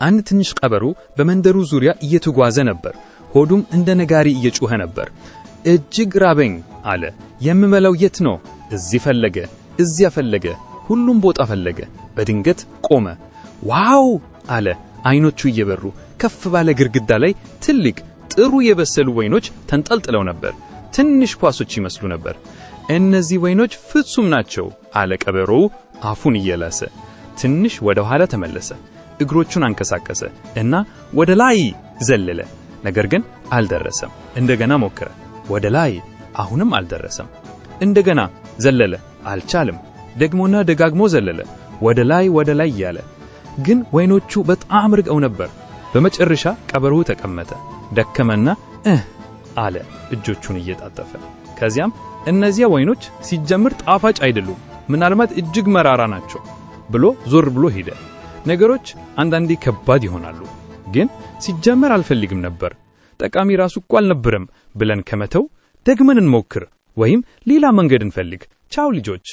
አንድ ትንሽ ቀበሮ በመንደሩ ዙሪያ እየተጓዘ ነበር። ሆዱም እንደ ነጋሪ እየጮኸ ነበር። እጅግ ራበኝ አለ። የምበላው የት ነው? እዚህ ፈለገ፣ እዚያ ፈለገ፣ ሁሉም ቦታ ፈለገ። በድንገት ቆመ። ዋው አለ። አይኖቹ እየበሩ ከፍ ባለ ግድግዳ ላይ ትልቅ ጥሩ የበሰሉ ወይኖች ተንጠልጥለው ነበር። ትንሽ ኳሶች ይመስሉ ነበር። እነዚህ ወይኖች ፍጹም ናቸው አለ ቀበሮው አፉን እየላሰ። ትንሽ ወደ ኋላ ተመለሰ። እግሮቹን አንከሳከሰ እና ወደ ላይ ዘለለ። ነገር ግን አልደረሰም። እንደገና ሞከረ። ወደ ላይ፣ አሁንም አልደረሰም። እንደገና ዘለለ፣ አልቻለም። ደግሞና ደጋግሞ ዘለለ፣ ወደ ላይ እያለ። ግን ወይኖቹ በጣም ርቀው ነበር። በመጨረሻ ቀበሮው ተቀመጠ። ደከመና አለ እጆቹን እየጣጠፈ። ከዚያም እነዚያ ወይኖች ሲጀምር ጣፋጭ አይደሉም፣ ምናልባት እጅግ መራራ ናቸው ብሎ ዞር ብሎ ሄደ። ነገሮች አንዳንዴ ከባድ ይሆናሉ፣ ግን ሲጀምር አልፈልግም ነበር፣ ጠቃሚ ራሱ እኮ አልነበረም ብለን ከመተው ደግመን እንሞክር ወይም ሌላ መንገድ እንፈልግ። ቻው ልጆች።